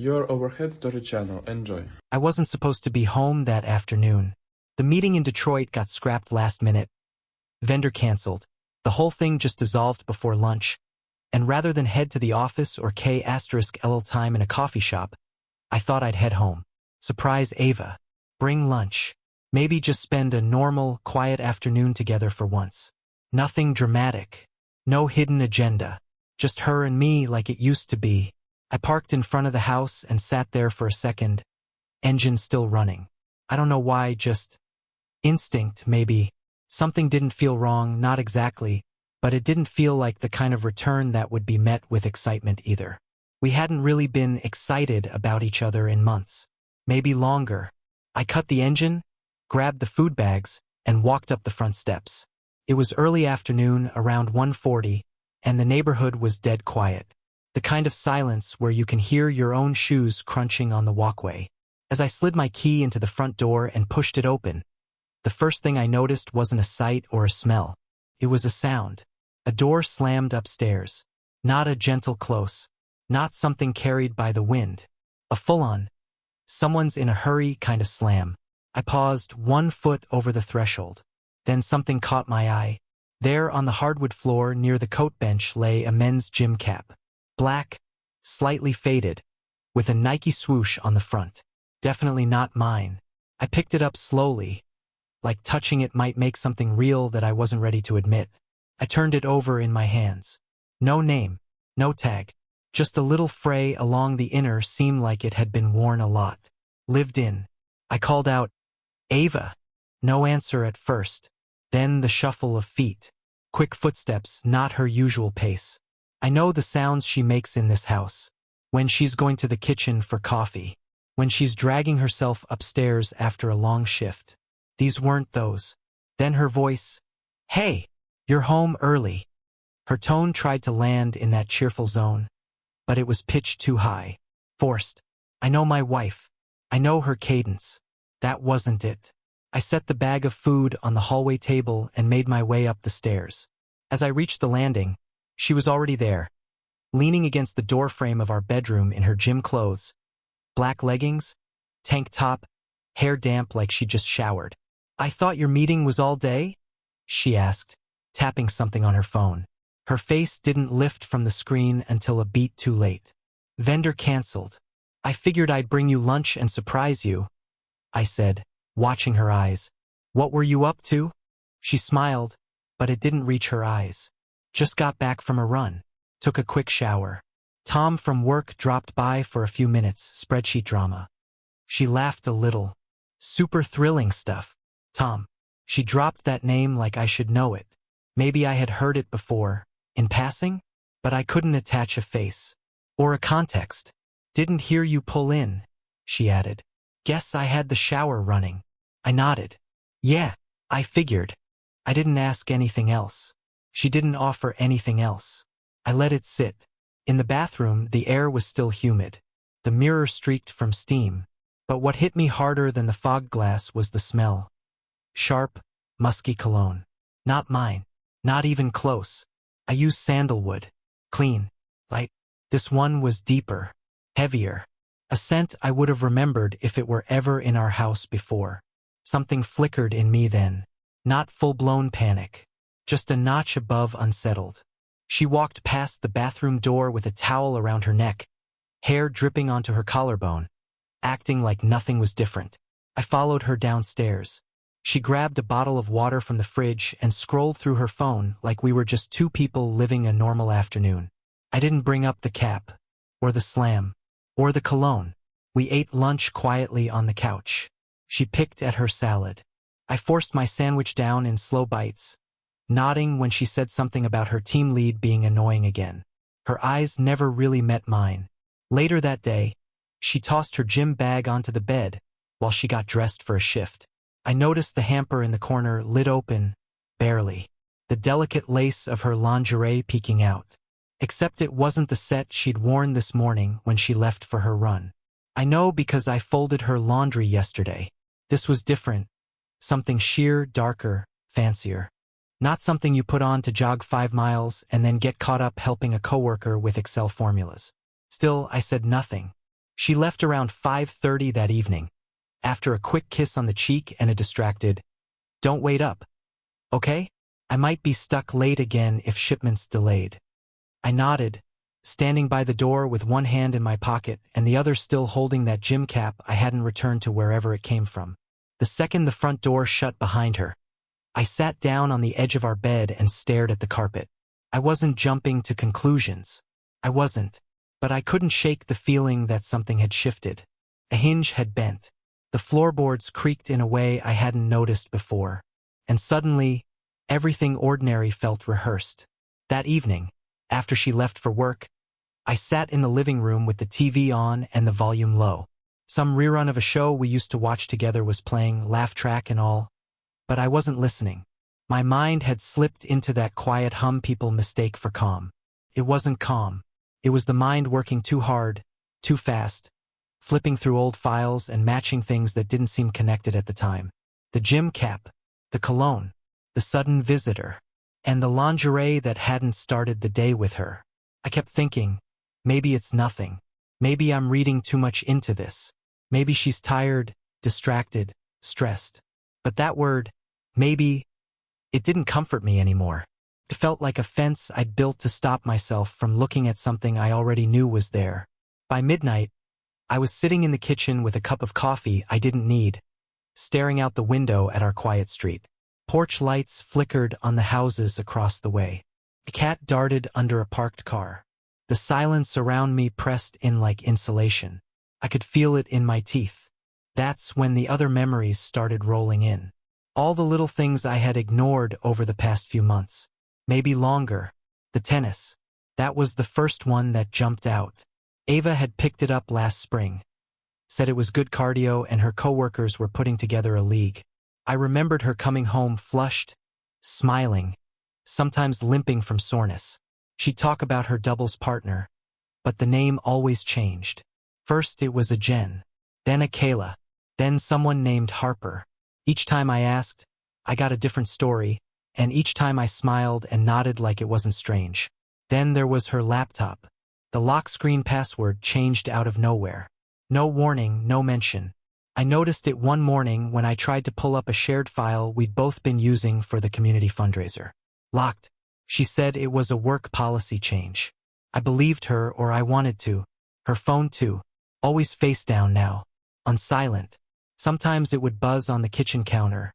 Your overhead story channel. Enjoy. I wasn't supposed to be home that afternoon. The meeting in Detroit got scrapped last minute. Vendor canceled. The whole thing just dissolved before lunch. And rather than head to the office or K*LL time in a coffee shop, I thought I'd head home. Surprise Ava. Bring lunch. Maybe just spend a normal, quiet afternoon together for once. Nothing dramatic. No hidden agenda. Just her and me like it used to be. I parked in front of the house and sat there for a second. Engine still running. I don't know why, just instinct, maybe. Something didn't feel wrong, not exactly, but it didn't feel like the kind of return that would be met with excitement either. We hadn't really been excited about each other in months. Maybe longer. I cut the engine, grabbed the food bags, and walked up the front steps. It was early afternoon, around 1:40, and the neighborhood was dead quiet. The kind of silence where you can hear your own shoes crunching on the walkway. As I slid my key into the front door and pushed it open, the first thing I noticed wasn't a sight or a smell. It was a sound. A door slammed upstairs. Not a gentle close. Not something carried by the wind. A full-on, someone's in a hurry kind of slam. I paused 1 foot over the threshold. Then something caught my eye. There on the hardwood floor near the coat bench lay a men's gym cap. Black, slightly faded, with a Nike swoosh on the front. Definitely not mine. I picked it up slowly, like touching it might make something real that I wasn't ready to admit. I turned it over in my hands. No name, no tag. Just a little fray along the inner seam like it had been worn a lot. Lived in. I called out, "Ava." No answer at first. Then the shuffle of feet. Quick footsteps, not her usual pace. I know the sounds she makes in this house. When she's going to the kitchen for coffee. When she's dragging herself upstairs after a long shift. These weren't those. Then her voice. "Hey, you're home early." Her tone tried to land in that cheerful zone, but it was pitched too high. Forced. I know my wife. I know her cadence. That wasn't it. I set the bag of food on the hallway table and made my way up the stairs. As I reached the landing, she was already there, leaning against the doorframe of our bedroom in her gym clothes. Black leggings, tank top, hair damp like she just showered. "I thought your meeting was all day?" she asked, tapping something on her phone. Her face didn't lift from the screen until a beat too late. "Vendor canceled. I figured I'd bring you lunch and surprise you," I said, watching her eyes. "What were you up to?" She smiled, but it didn't reach her eyes. "Just got back from a run. Took a quick shower. Tom from work dropped by for a few minutes, spreadsheet drama." She laughed a little. "Super thrilling stuff. Tom." She dropped that name like I should know it. Maybe I had heard it before, in passing, but I couldn't attach a face. Or a context. "Didn't hear you pull in," she added. "Guess I had the shower running." I nodded. "Yeah, I figured." I didn't ask anything else. She didn't offer anything else. I let it sit. In the bathroom, the air was still humid. The mirror streaked from steam. But what hit me harder than the fog glass was the smell. Sharp, musky cologne. Not mine. Not even close. I used sandalwood. Clean. Light. This one was deeper. Heavier. A scent I would have remembered if it were ever in our house before. Something flickered in me then. Not full-blown panic. Just a notch above unsettled. She walked past the bathroom door with a towel around her neck, hair dripping onto her collarbone, acting like nothing was different. I followed her downstairs. She grabbed a bottle of water from the fridge and scrolled through her phone like we were just two people living a normal afternoon. I didn't bring up the cap, or the slam, or the cologne. We ate lunch quietly on the couch. She picked at her salad. I forced my sandwich down in slow bites, nodding when she said something about her team lead being annoying again. Her eyes never really met mine. Later that day, she tossed her gym bag onto the bed while she got dressed for a shift. I noticed the hamper in the corner lid open, barely, the delicate lace of her lingerie peeking out. Except it wasn't the set she'd worn this morning when she left for her run. I know because I folded her laundry yesterday. This was different. Something sheer, darker, fancier. Not something you put on to jog 5 miles and then get caught up helping a coworker with Excel formulas. Still, I said nothing. She left around 5:30 that evening, after a quick kiss on the cheek and a distracted, "Don't wait up, okay? I might be stuck late again if shipment's delayed." I nodded, standing by the door with one hand in my pocket and the other still holding that gym cap I hadn't returned to wherever it came from. The second the front door shut behind her, I sat down on the edge of our bed and stared at the carpet. I wasn't jumping to conclusions. I wasn't. But I couldn't shake the feeling that something had shifted. A hinge had bent. The floorboards creaked in a way I hadn't noticed before. And suddenly, everything ordinary felt rehearsed. That evening, after she left for work, I sat in the living room with the TV on and the volume low. Some rerun of a show we used to watch together was playing, laugh track and all. But I wasn't listening. My mind had slipped into that quiet hum people mistake for calm. It wasn't calm. It was the mind working too hard, too fast, flipping through old files and matching things that didn't seem connected at the time. The gym cap, the cologne, the sudden visitor, and the lingerie that hadn't started the day with her. I kept thinking, maybe it's nothing. Maybe I'm reading too much into this. Maybe she's tired, distracted, stressed. But that word, maybe, it didn't comfort me anymore. It felt like a fence I'd built to stop myself from looking at something I already knew was there. By midnight, I was sitting in the kitchen with a cup of coffee I didn't need, staring out the window at our quiet street. Porch lights flickered on the houses across the way. A cat darted under a parked car. The silence around me pressed in like insulation. I could feel it in my teeth. That's when the other memories started rolling in. All the little things I had ignored over the past few months. Maybe longer. The tennis. That was the first one that jumped out. Ava had picked it up last spring. Said it was good cardio and her coworkers were putting together a league. I remembered her coming home flushed, smiling, sometimes limping from soreness. She'd talk about her doubles partner, but the name always changed. First it was a Jen, then a Kayla, then someone named Harper. Each time I asked, I got a different story, and each time I smiled and nodded like it wasn't strange. Then there was her laptop. The lock screen password changed out of nowhere. No warning, no mention. I noticed it one morning when I tried to pull up a shared file we'd both been using for the community fundraiser. Locked. She said it was a work policy change. I believed her, or I wanted to. Her phone too. Always face down now. On silent. Sometimes it would buzz on the kitchen counter,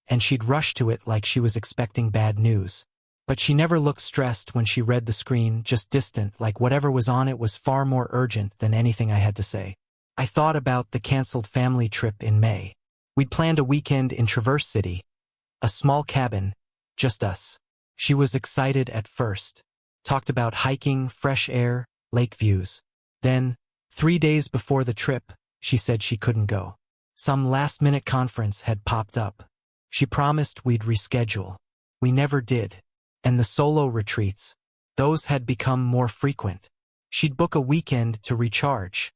and she'd rush to it like she was expecting bad news. But she never looked stressed when she read the screen, just distant, like whatever was on it was far more urgent than anything I had to say. I thought about the canceled family trip in May. We'd planned a weekend in Traverse City. A small cabin, just us. She was excited at first. Talked about hiking, fresh air, lake views. Then, 3 days before the trip, she said she couldn't go. Some last-minute conference had popped up. She promised we'd reschedule. We never did. And the solo retreats, those had become more frequent. She'd book a weekend to recharge,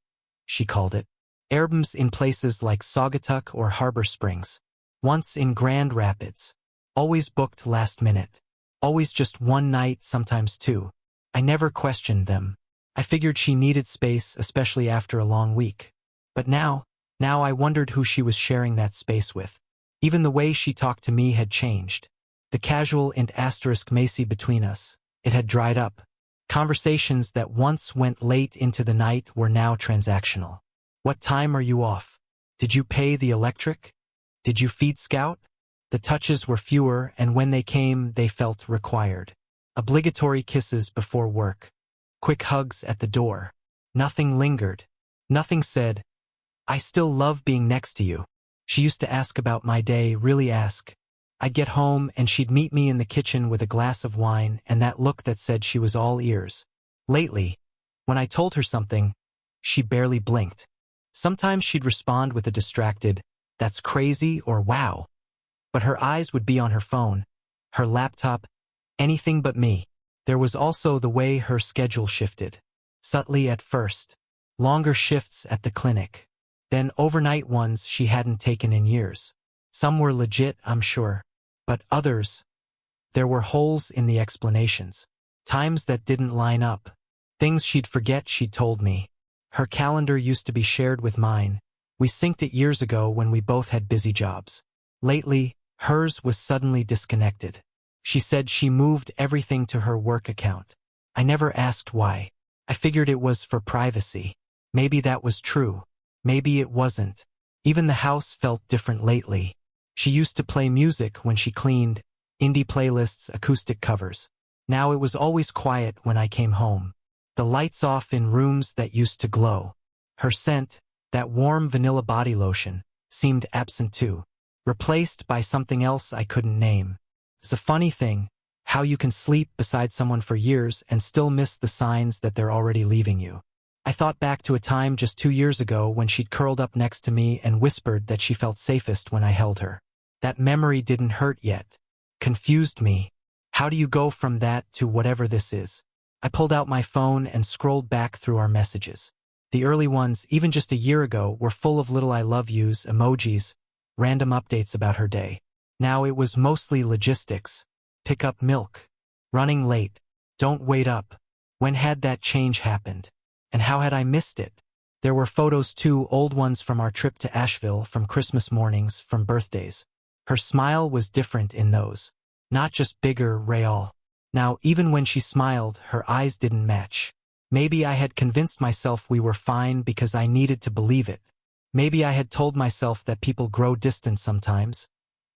she called it. Herbs in places like Saugatuck or Harbor Springs. Once in Grand Rapids. Always booked last minute. Always just one night, sometimes two. I never questioned them. I figured she needed space, especially after a long week. But now I wondered who she was sharing that space with. Even the way she talked to me had changed. The casual and asterisk Macy between us, it had dried up. Conversations that once went late into the night were now transactional. What time are you off? Did you pay the electric? Did you feed Scout? The touches were fewer, and when they came, they felt required. Obligatory kisses before work. Quick hugs at the door. Nothing lingered. Nothing said, "I still love being next to you." She used to ask about my day, really ask. I'd get home and she'd meet me in the kitchen with a glass of wine and that look that said she was all ears. Lately, when I told her something, she barely blinked. Sometimes she'd respond with a distracted, "That's crazy," or "Wow." But her eyes would be on her phone, her laptop, anything but me. There was also the way her schedule shifted. Subtly at first. Longer shifts at the clinic. Then overnight ones she hadn't taken in years. Some were legit, I'm sure. But others, there were holes in the explanations. Times that didn't line up. Things she'd forget she'd told me. Her calendar used to be shared with mine. We synced it years ago when we both had busy jobs. Lately, hers was suddenly disconnected. She said she moved everything to her work account. I never asked why. I figured it was for privacy. Maybe that was true. Maybe it wasn't. Even the house felt different lately. She used to play music when she cleaned, indie playlists, acoustic covers. Now it was always quiet when I came home. The lights off in rooms that used to glow. Her scent, that warm vanilla body lotion, seemed absent too, replaced by something else I couldn't name. It's a funny thing, how you can sleep beside someone for years and still miss the signs that they're already leaving you. I thought back to a time just 2 years ago when she'd curled up next to me and whispered that she felt safest when I held her. That memory didn't hurt yet. Confused me. How do you go from that to whatever this is? I pulled out my phone and scrolled back through our messages. The early ones, even just a year ago, were full of little I love yous, emojis, random updates about her day. Now it was mostly logistics. Pick up milk. Running late. Don't wait up. When had that change happened? And how had I missed it? There were photos too, old ones from our trip to Asheville, from Christmas mornings, from birthdays. Her smile was different in those. Not just bigger, real. Now, even when she smiled, her eyes didn't match. Maybe I had convinced myself we were fine because I needed to believe it. Maybe I had told myself that people grow distant sometimes,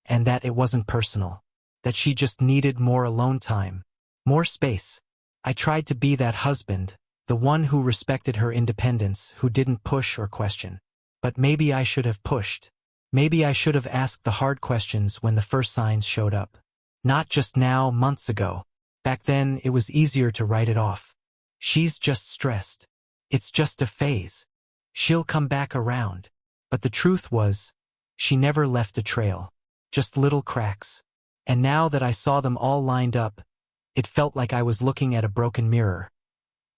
and that it wasn't personal. That she just needed more alone time. More space. I tried to be that husband, the one who respected her independence, who didn't push or question. But maybe I should have pushed. Maybe I should have asked the hard questions when the first signs showed up. Not just now, months ago. Back then, it was easier to write it off. She's just stressed. It's just a phase. She'll come back around. But the truth was, she never left a trail. Just little cracks. And now that I saw them all lined up, it felt like I was looking at a broken mirror.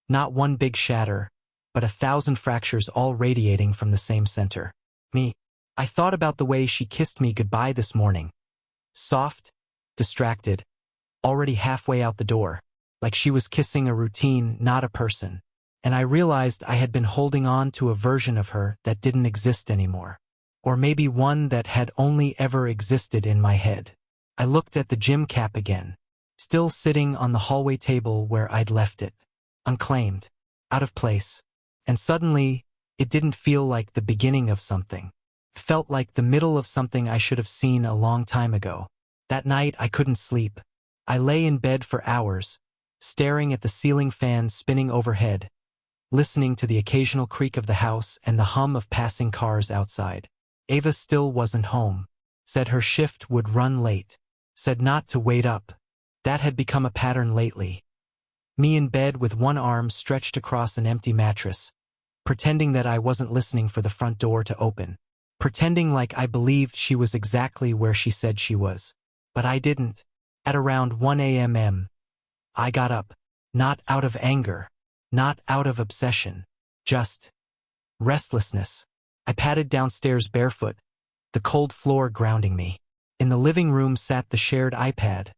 Not one big shatter, but 1,000 fractures all radiating from the same center. Me. I thought about the way she kissed me goodbye this morning. Soft, distracted, already halfway out the door, like she was kissing a routine, not a person. And I realized I had been holding on to a version of her that didn't exist anymore. Or maybe one that had only ever existed in my head. I looked at the gym cap again, still sitting on the hallway table where I'd left it. Unclaimed, out of place. And suddenly, it didn't feel like the beginning of something. It felt like the middle of something I should have seen a long time ago. That night, I couldn't sleep. I lay in bed for hours, staring at the ceiling fan spinning overhead, listening to the occasional creak of the house and the hum of passing cars outside. Ava still wasn't home. Said her shift would run late. Said not to wait up. That had become a pattern lately. Me in bed with one arm stretched across an empty mattress, pretending that I wasn't listening for the front door to open. Pretending like I believed she was exactly where she said she was. But I didn't. At around 1 a.m., I got up. Not out of anger. Not out of obsession. Just restlessness. I padded downstairs barefoot, the cold floor grounding me. In the living room sat the shared iPad,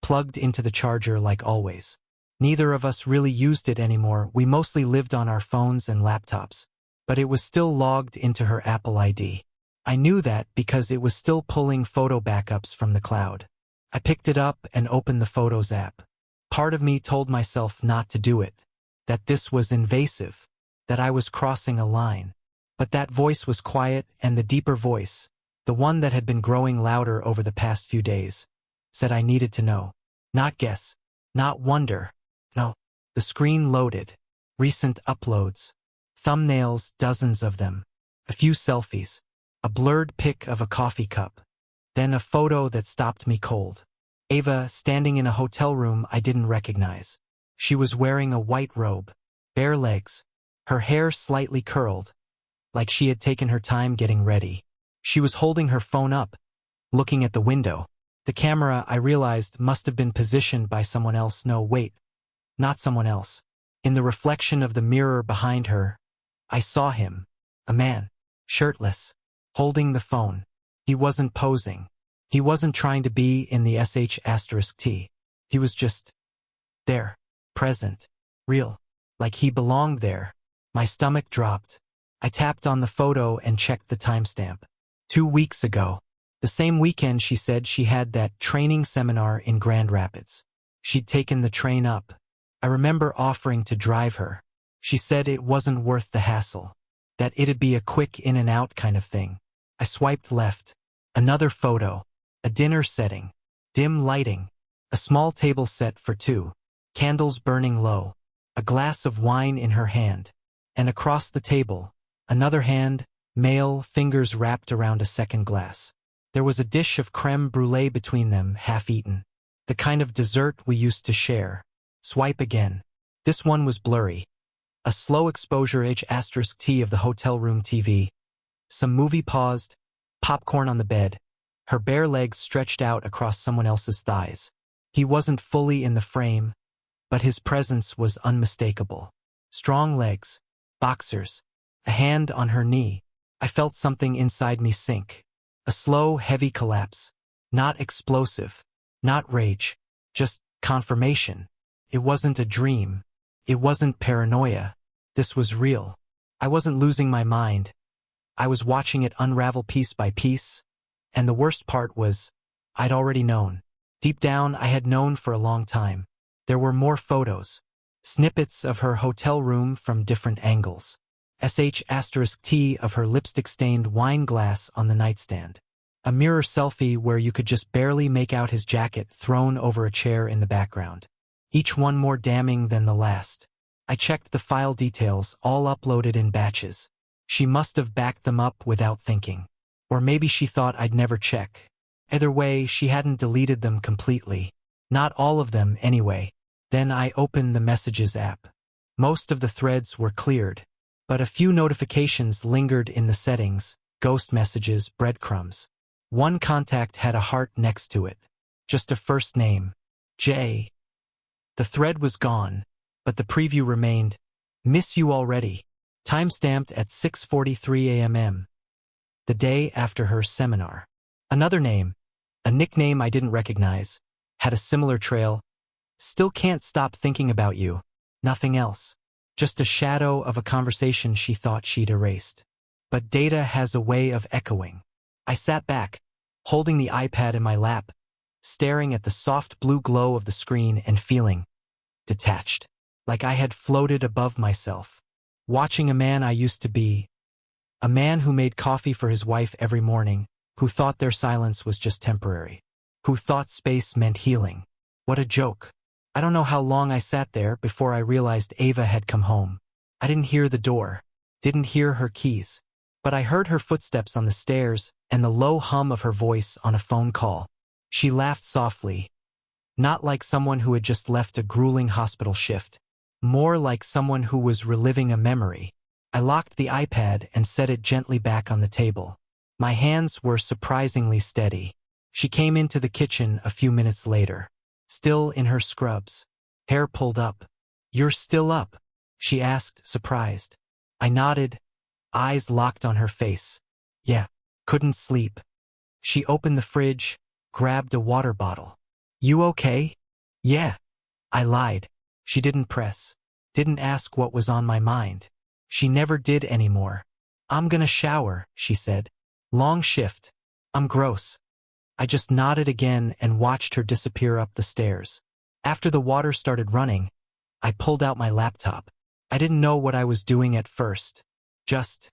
plugged into the charger like always. Neither of us really used it anymore. We mostly lived on our phones and laptops. But it was still logged into her Apple ID. I knew that because it was still pulling photo backups from the cloud. I picked it up and opened the Photos app. Part of me told myself not to do it, that this was invasive, that I was crossing a line. But that voice was quiet, and the deeper voice, the one that had been growing louder over the past few days, said I needed to know. Not guess. Not wonder. No. The screen loaded. Recent uploads. Thumbnails, dozens of them. A few selfies. A blurred pic of a coffee cup. Then a photo that stopped me cold. Ava standing in a hotel room I didn't recognize. She was wearing a white robe. Bare legs. Her hair slightly curled, like she had taken her time getting ready. She was holding her phone up, looking at the window. The camera, I realized, must have been positioned by someone else. No, wait. Not someone else. In the reflection of the mirror behind her, I saw him. A man. Shirtless. Holding the phone. He wasn't posing. He wasn't trying to be in the sh*t. He was just there. Present. Real. Like he belonged there. My stomach dropped. I tapped on the photo and checked the timestamp. 2 weeks ago. The same weekend she said she had that training seminar in Grand Rapids. She'd taken the train up. I remember offering to drive her. She said it wasn't worth the hassle, that it'd be a quick in and out kind of thing. I swiped left. Another photo. A dinner setting. Dim lighting. A small table set for two. Candles burning low. A glass of wine in her hand. And across the table, another hand, male, fingers wrapped around a second glass. There was a dish of creme brulee between them, half-eaten. The kind of dessert we used to share. Swipe again. This one was blurry. A slow exposure H*T of the hotel room TV. Some movie paused, popcorn on the bed, her bare legs stretched out across someone else's thighs. He wasn't fully in the frame, but his presence was unmistakable. Strong legs, boxers, a hand on her knee. I felt something inside me sink. A slow, heavy collapse. Not explosive, not rage, just confirmation. It wasn't a dream. It wasn't paranoia. This was real. I wasn't losing my mind. I was watching it unravel piece by piece, and the worst part was, I'd already known. Deep down, I had known for a long time. There were more photos. Snippets of her hotel room from different angles. *T of her lipstick-stained wine glass on the nightstand. A mirror selfie where you could just barely make out his jacket thrown over a chair in the background. Each one more damning than the last. I checked the file details, all uploaded in batches. She must have backed them up without thinking. Or maybe she thought I'd never check. Either way, she hadn't deleted them completely. Not all of them, anyway. Then I opened the Messages app. Most of the threads were cleared, but a few notifications lingered in the settings, ghost messages, breadcrumbs. One contact had a heart next to it. Just a first name. J. The thread was gone, but the preview remained. Miss you already. Timestamped at 6:43 a.m. The day after her seminar. Another name, a nickname I didn't recognize, had a similar trail. Still can't stop thinking about you. Nothing else. Just a shadow of a conversation she thought she'd erased. But data has a way of echoing. I sat back, holding the iPad in my lap, staring at the soft blue glow of the screen and feeling detached, like I had floated above myself, watching a man I used to be, a man who made coffee for his wife every morning, who thought their silence was just temporary, who thought space meant healing. What a joke. I don't know how long I sat there before I realized Ava had come home. I didn't hear the door, didn't hear her keys, but I heard her footsteps on the stairs and the low hum of her voice on a phone call. She laughed softly, not like someone who had just left a grueling hospital shift, more like someone who was reliving a memory. I locked the iPad and set it gently back on the table. My hands were surprisingly steady. She came into the kitchen a few minutes later, still in her scrubs, hair pulled up. "You're still up?" she asked, surprised. I nodded, eyes locked on her face. "Yeah, couldn't sleep." She opened the fridge, grabbed a water bottle. "You okay?" "Yeah." I lied. She didn't press, didn't ask what was on my mind. She never did anymore. "I'm gonna shower," she said. "Long shift. I'm gross." I just nodded again and watched her disappear up the stairs. After the water started running, I pulled out my laptop. I didn't know what I was doing at first. Just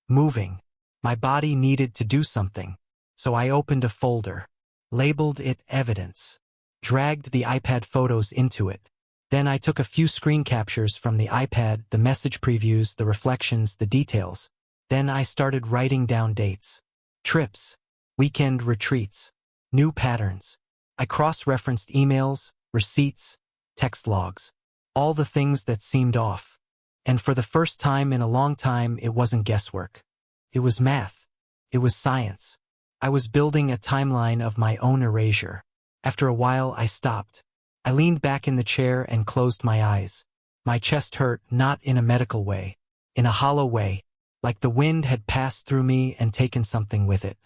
moving. My body needed to do something. So I opened a folder, labeled it Evidence, dragged the iPad photos into it. Then I took a few screen captures from the iPad, the message previews, the reflections, the details. Then I started writing down dates, trips, weekend retreats, new patterns. I cross-referenced emails, receipts, text logs, all the things that seemed off. And for the first time in a long time, it wasn't guesswork. It was math. It was science. I was building a timeline of my own erasure. After a while, I stopped. I leaned back in the chair and closed my eyes. My chest hurt, not in a medical way, in a hollow way, like the wind had passed through me and taken something with it.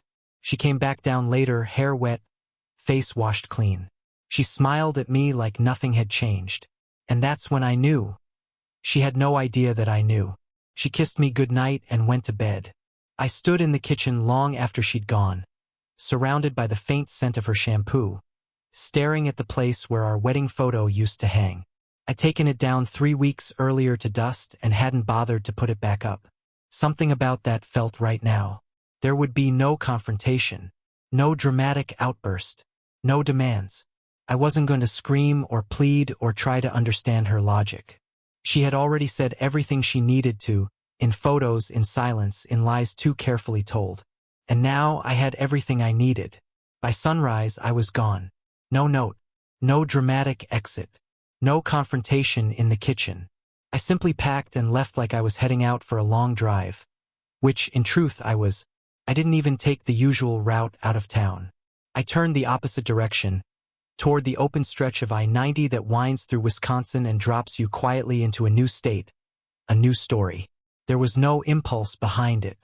She came back down later, hair wet, face washed clean. She smiled at me like nothing had changed. And that's when I knew. She had no idea that I knew. She kissed me goodnight and went to bed. I stood in the kitchen long after she'd gone, surrounded by the faint scent of her shampoo, staring at the place where our wedding photo used to hang. I'd taken it down 3 weeks earlier to dust and hadn't bothered to put it back up. Something about that felt right now. There would be no confrontation, no dramatic outburst, no demands. I wasn't going to scream or plead or try to understand her logic. She had already said everything she needed to, in photos, in silence, in lies too carefully told. And now I had everything I needed. By sunrise, I was gone. No note, no dramatic exit, no confrontation in the kitchen. I simply packed and left like I was heading out for a long drive, which, in truth, I was. I didn't even take the usual route out of town. I turned the opposite direction, toward the open stretch of I-90 that winds through Wisconsin and drops you quietly into a new state, a new story. There was no impulse behind it.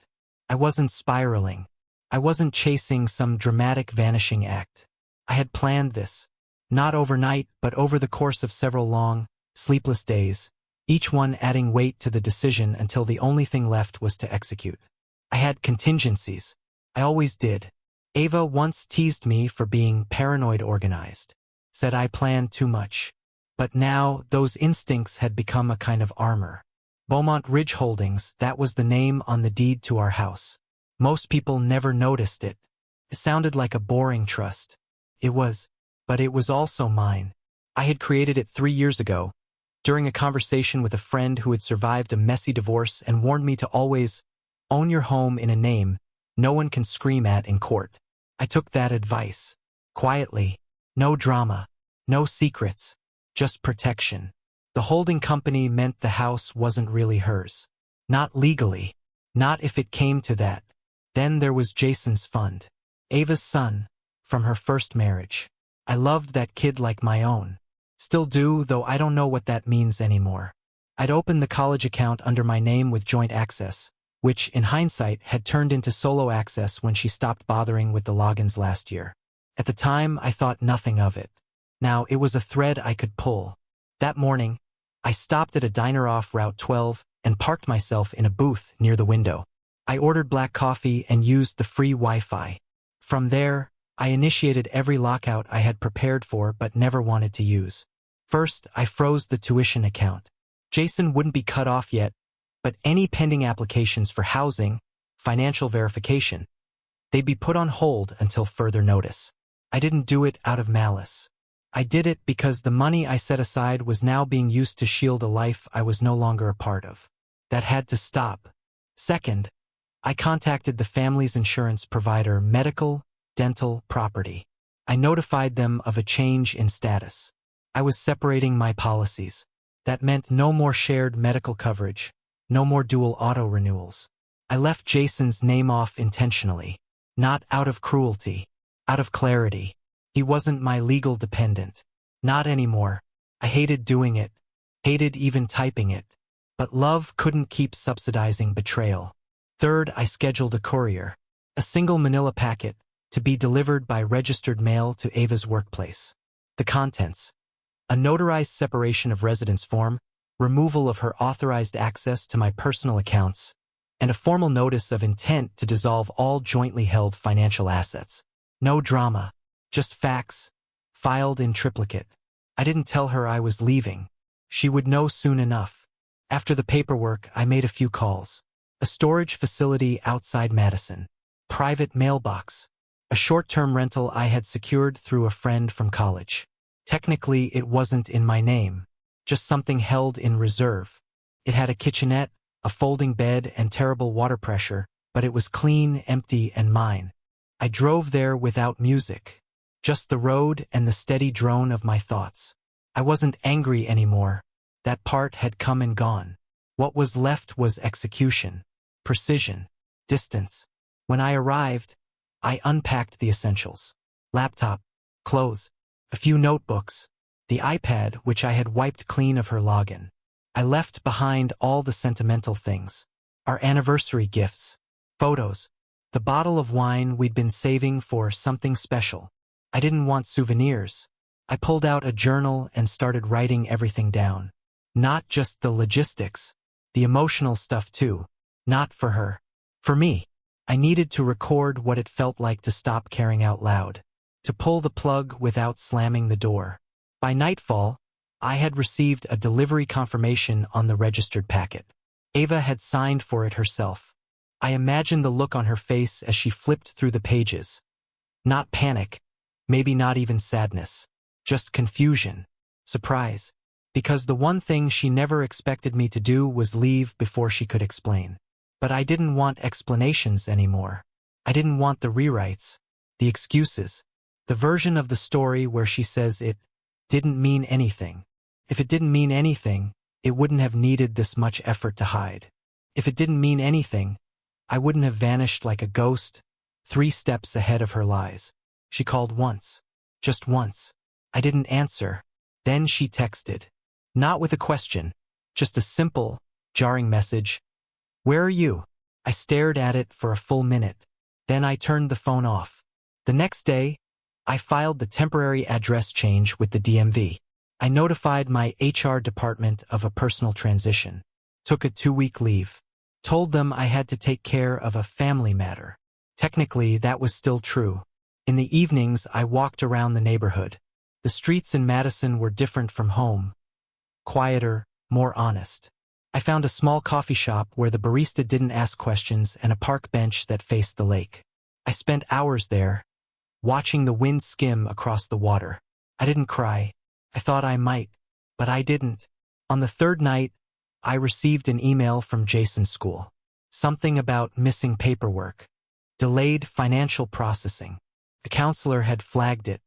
I wasn't spiraling. I wasn't chasing some dramatic vanishing act. I had planned this, not overnight, but over the course of several long, sleepless days, each one adding weight to the decision until the only thing left was to execute. I had contingencies. I always did. Ava once teased me for being paranoid organized, said I planned too much. But now, those instincts had become a kind of armor. Beaumont Ridge Holdings, that was the name on the deed to our house. Most people never noticed it. It sounded like a boring trust. It was, but it was also mine. I had created it 3 years ago, during a conversation with a friend who had survived a messy divorce and warned me to always own your home in a name no one can scream at in court. I took that advice. Quietly. No drama. No secrets. Just protection. The holding company meant the house wasn't really hers. Not legally. Not if it came to that. Then there was Jason's fund. Ava's son, from her first marriage. I loved that kid like my own. Still do, though I don't know what that means anymore. I'd opened the college account under my name with joint access, which, in hindsight, had turned into solo access when she stopped bothering with the logins last year. At the time, I thought nothing of it. Now, it was a thread I could pull. That morning, I stopped at a diner off Route 12 and parked myself in a booth near the window. I ordered black coffee and used the free Wi-Fi. From there, I initiated every lockout I had prepared for but never wanted to use. First, I froze the tuition account. Jason wouldn't be cut off yet, but any pending applications for housing, financial verification, they'd be put on hold until further notice. I didn't do it out of malice. I did it because the money I set aside was now being used to shield a life I was no longer a part of. That had to stop. Second, I contacted the family's insurance provider, medical, dental, property. I notified them of a change in status. I was separating my policies. That meant no more shared medical coverage, no more dual auto renewals. I left Jason's name off intentionally, not out of cruelty, out of clarity. He wasn't my legal dependent. Not anymore. I hated doing it, hated even typing it. But love couldn't keep subsidizing betrayal. Third, I scheduled a courier, a single manila packet, to be delivered by registered mail to Ava's workplace. The contents: a notarized separation of residence form, removal of her authorized access to my personal accounts, and a formal notice of intent to dissolve all jointly held financial assets. No drama, just facts, filed in triplicate. I didn't tell her I was leaving. She would know soon enough. After the paperwork, I made a few calls. A storage facility outside Madison. Private mailbox. A short-term rental I had secured through a friend from college. Technically, it wasn't in my name, just something held in reserve. It had a kitchenette, a folding bed, and terrible water pressure, but it was clean, empty, and mine. I drove there without music, just the road and the steady drone of my thoughts. I wasn't angry anymore. That part had come and gone. What was left was execution, precision, distance. When I arrived, I unpacked the essentials. Laptop, clothes, a few notebooks, the iPad which I had wiped clean of her login. I left behind all the sentimental things. Our anniversary gifts, photos, the bottle of wine we'd been saving for something special. I didn't want souvenirs. I pulled out a journal and started writing everything down. Not just the logistics, The emotional stuff too. Not for her. For me. I needed to record what it felt like to stop caring out loud. To pull the plug without slamming the door. By nightfall, I had received a delivery confirmation on the registered packet. Ava had signed for it herself. I imagined the look on her face as she flipped through the pages. Not panic. Maybe not even sadness. Just confusion. Surprise. Because the one thing she never expected me to do was leave before she could explain. But I didn't want explanations anymore. I didn't want the rewrites, the excuses, the version of the story where she says it didn't mean anything. If it didn't mean anything, it wouldn't have needed this much effort to hide. If it didn't mean anything, I wouldn't have vanished like a ghost, 3 steps ahead of her lies. She called once. Just once. I didn't answer. Then she texted. Not with a question. Just a simple, jarring message. Where are you? I stared at it for a full minute. Then I turned the phone off. The next day, I filed the temporary address change with the DMV. I notified my HR department of a personal transition. Took a 2-week leave. Told them I had to take care of a family matter. Technically, that was still true. In the evenings, I walked around the neighborhood. The streets in Madison were different from home. Quieter, more honest. I found a small coffee shop where the barista didn't ask questions and a park bench that faced the lake. I spent hours there, watching the wind skim across the water. I didn't cry. I thought I might, but I didn't. On the 3rd night, I received an email from Jason's school. Something about missing paperwork. Delayed financial processing. A counselor had flagged it.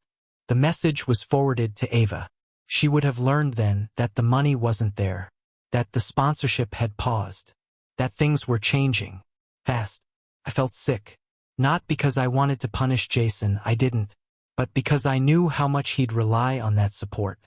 The message was forwarded to Ava. She would have learned then that the money wasn't there. That the sponsorship had paused. That things were changing. Fast. I felt sick. Not because I wanted to punish Jason, I didn't. But because I knew how much he'd rely on that support.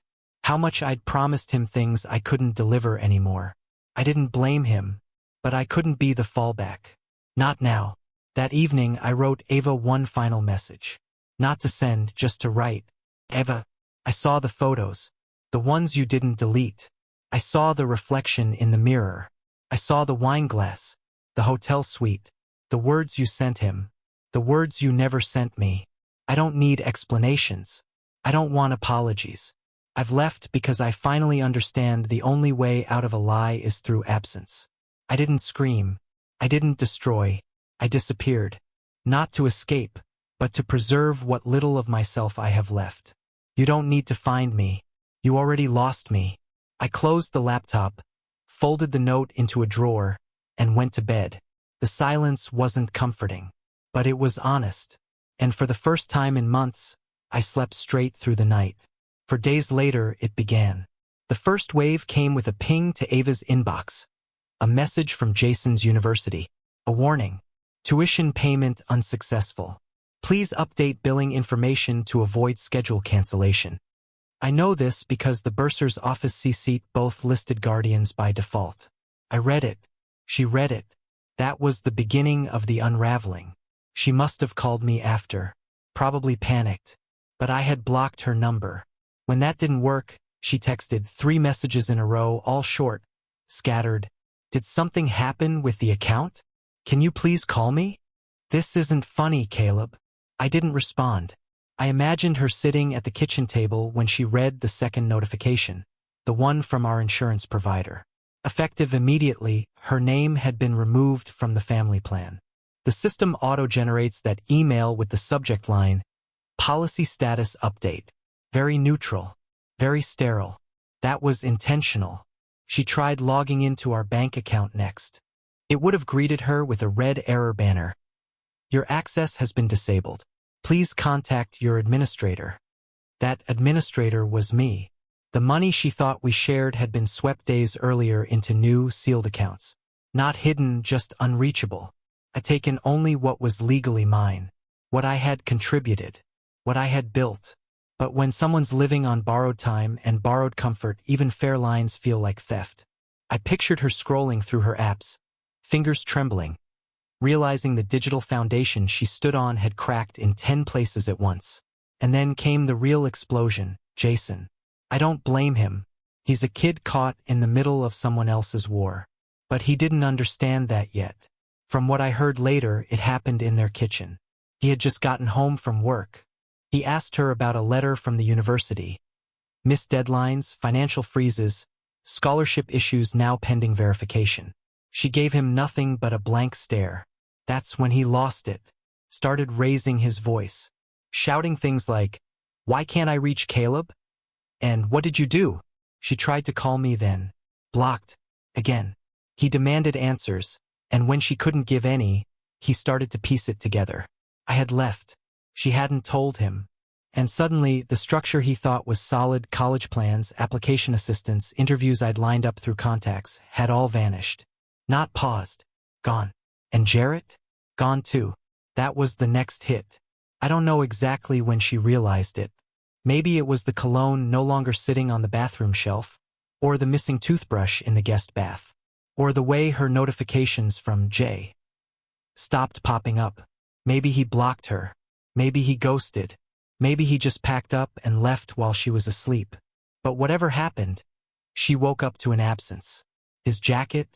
How much I'd promised him things I couldn't deliver anymore. I didn't blame him. But I couldn't be the fallback. Not now. That evening I wrote Ava one final message. Not to send, just to write. Ava, I saw the photos. The ones you didn't delete. I saw the reflection in the mirror. I saw the wine glass, the hotel suite, the words you sent him, the words you never sent me. I don't need explanations. I don't want apologies. I've left because I finally understand the only way out of a lie is through absence. I didn't scream. I didn't destroy. I disappeared. Not to escape, but to preserve what little of myself I have left. You don't need to find me. You already lost me. I closed the laptop, folded the note into a drawer, and went to bed. The silence wasn't comforting, but it was honest. And for the first time in months, I slept straight through the night. For days later, it began. The first wave came with a ping to Ava's inbox. A message from Jason's university. A warning. Tuition payment unsuccessful. Please update billing information to avoid schedule cancellation. I know this because the bursar's office CC'd both listed guardians by default. I read it. She read it. That was the beginning of the unraveling. She must have called me after. Probably panicked. But I had blocked her number. When that didn't work, she texted 3 messages in a row, all short, scattered. Did something happen with the account? Can you please call me? This isn't funny, Caleb. I didn't respond. I imagined her sitting at the kitchen table when she read the second notification, the one from our insurance provider. Effective immediately, her name had been removed from the family plan. The system auto-generates that email with the subject line, Policy Status Update. Very neutral. Very sterile. That was intentional. She tried logging into our bank account next. It would have greeted her with a red error banner. Your access has been disabled. Please contact your administrator. That administrator was me. The money she thought we shared had been swept days earlier into new, sealed accounts. Not hidden, just unreachable. I'd taken only what was legally mine. What I had contributed. What I had built. But when someone's living on borrowed time and borrowed comfort, even fair lines feel like theft. I pictured her scrolling through her apps, fingers trembling, realizing the digital foundation she stood on had cracked in 10 places at once. And then came the real explosion, Jason. I don't blame him. He's a kid caught in the middle of someone else's war. But he didn't understand that yet. From what I heard later, it happened in their kitchen. He had just gotten home from work. He asked her about a letter from the university. Missed deadlines, financial freezes, scholarship issues now pending verification. She gave him nothing but a blank stare. That's when he lost it. Started raising his voice. Shouting things like, "Why can't I reach Caleb?" And "What did you do?" She tried to call me then. Blocked. Again. He demanded answers, and when she couldn't give any, he started to piece it together. I had left. She hadn't told him. And suddenly, the structure he thought was solid, college plans, application assistance, interviews I'd lined up through contacts, had all vanished. Not paused. Gone. And Jarrett? Gone too. That was the next hit. I don't know exactly when she realized it. Maybe it was the cologne no longer sitting on the bathroom shelf, or the missing toothbrush in the guest bath, or the way her notifications from Jay stopped popping up. Maybe he blocked her. Maybe he ghosted. Maybe he just packed up and left while she was asleep. But whatever happened, she woke up to an absence. His jacket?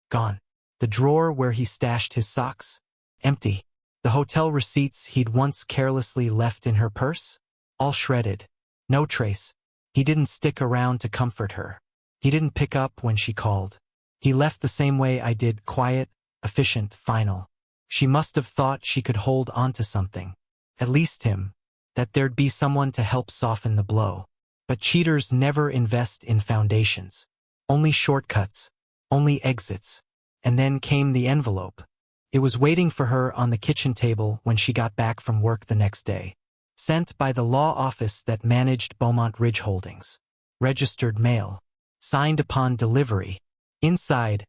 Gone. The drawer where he stashed his socks? Empty. The hotel receipts he'd once carelessly left in her purse? All shredded. No trace. He didn't stick around to comfort her. He didn't pick up when she called. He left the same way I did, quiet, efficient, final. She must have thought she could hold onto something. At least him. That there'd be someone to help soften the blow. But cheaters never invest in foundations. Only shortcuts. Only exits. And then came the envelope. It was waiting for her on the kitchen table when she got back from work the next day. Sent by the law office that managed Beaumont Ridge Holdings. Registered mail. Signed upon delivery. Inside,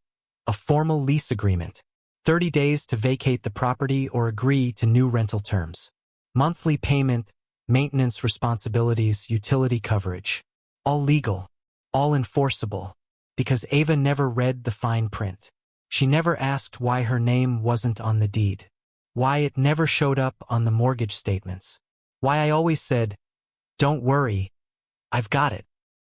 a formal lease agreement. 30 days to vacate the property or agree to new rental terms. Monthly payment, maintenance responsibilities, utility coverage. All legal. All enforceable. Because Ava never read the fine print. She never asked why her name wasn't on the deed. Why it never showed up on the mortgage statements. Why I always said, "Don't worry, I've got it."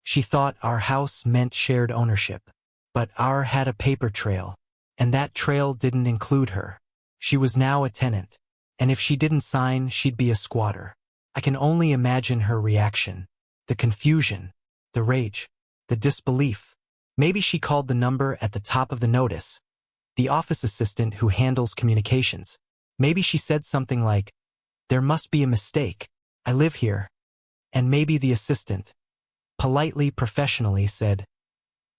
She thought our house meant shared ownership. But our had a paper trail. And that trail didn't include her. She was now a tenant. And if she didn't sign, she'd be a squatter. I can only imagine her reaction. The confusion. The rage. The disbelief. Maybe she called the number at the top of the notice. The office assistant who handles communications. Maybe she said something like, "There must be a mistake. I live here." And maybe the assistant, politely, professionally said,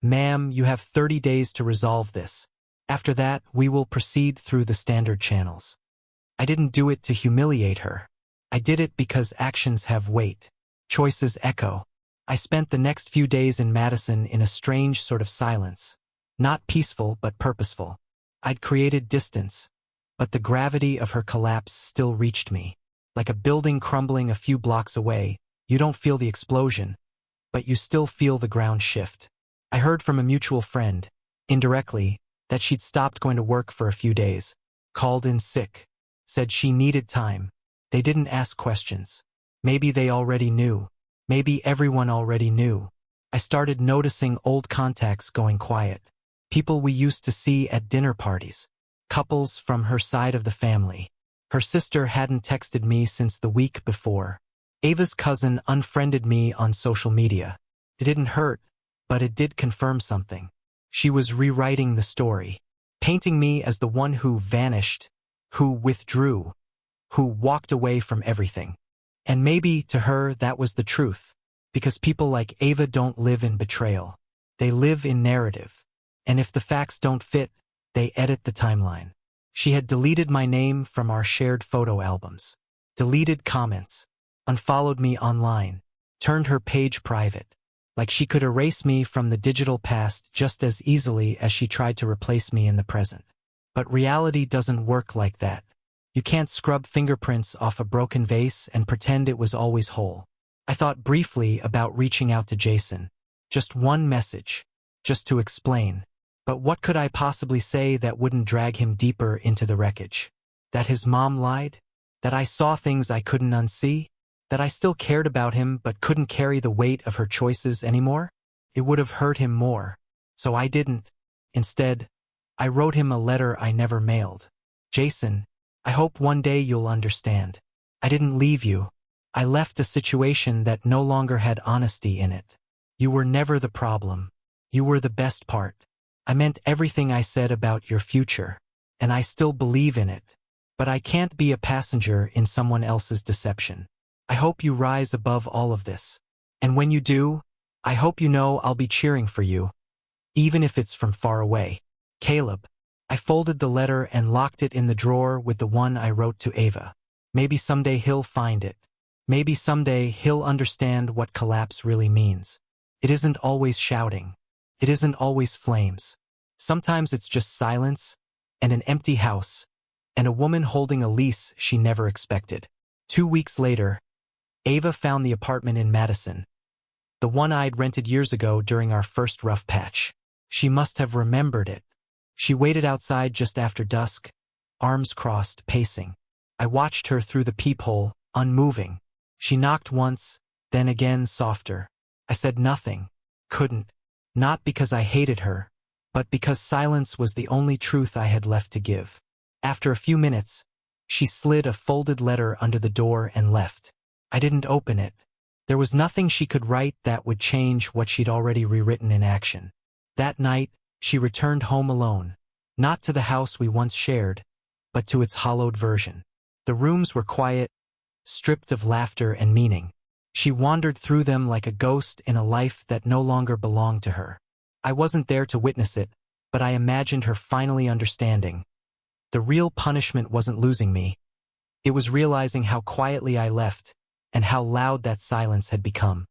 "Ma'am, you have 30 days to resolve this. After that, we will proceed through the standard channels." I didn't do it to humiliate her. I did it because actions have weight. Choices echo. I spent the next few days in Madison in a strange sort of silence. Not peaceful, but purposeful. I'd created distance, but the gravity of her collapse still reached me. Like a building crumbling a few blocks away, you don't feel the explosion, but you still feel the ground shift. I heard from a mutual friend, indirectly, that she'd stopped going to work for a few days. Called in sick. Said she needed time. They didn't ask questions. Maybe they already knew. Maybe everyone already knew. I started noticing old contacts going quiet. People we used to see at dinner parties. Couples from her side of the family. Her sister hadn't texted me since the week before. Ava's cousin unfriended me on social media. It didn't hurt, but it did confirm something. She was rewriting the story. Painting me as the one who vanished, who withdrew, who walked away from everything. And maybe, to her, that was the truth. Because people like Ava don't live in betrayal. They live in narrative. And if the facts don't fit, they edit the timeline. She had deleted my name from our shared photo albums. Deleted comments. Unfollowed me online. Turned her page private. Like she could erase me from the digital past just as easily as she tried to replace me in the present. But reality doesn't work like that. You can't scrub fingerprints off a broken vase and pretend it was always whole. I thought briefly about reaching out to Jason. Just one message. Just to explain. But what could I possibly say that wouldn't drag him deeper into the wreckage? That his mom lied? That I saw things I couldn't unsee? That I still cared about him but couldn't carry the weight of her choices anymore? It would have hurt him more. So I didn't. Instead, I wrote him a letter I never mailed. Jason, I hope one day you'll understand. I didn't leave you. I left a situation that no longer had honesty in it. You were never the problem. You were the best part. I meant everything I said about your future, and I still believe in it. But I can't be a passenger in someone else's deception. I hope you rise above all of this. And when you do, I hope you know I'll be cheering for you, even if it's from far away. Caleb. I folded the letter and locked it in the drawer with the one I wrote to Ava. Maybe someday he'll find it. Maybe someday he'll understand what collapse really means. It isn't always shouting. It isn't always flames. Sometimes it's just silence, and an empty house, and a woman holding a lease she never expected. 2 weeks later, Ava found the apartment in Madison, the one I'd rented years ago during our first rough patch. She must have remembered it. She waited outside just after dusk, arms crossed, pacing. I watched her through the peephole, unmoving. She knocked once, then again softer. I said nothing. Couldn't. Not because I hated her, but because silence was the only truth I had left to give. After a few minutes, she slid a folded letter under the door and left. I didn't open it. There was nothing she could write that would change what she'd already rewritten in action. That night, she returned home alone, not to the house we once shared, but to its hollowed version. The rooms were quiet, stripped of laughter and meaning. She wandered through them like a ghost in a life that no longer belonged to her. I wasn't there to witness it, but I imagined her finally understanding. The real punishment wasn't losing me. It was realizing how quietly I left, and how loud that silence had become.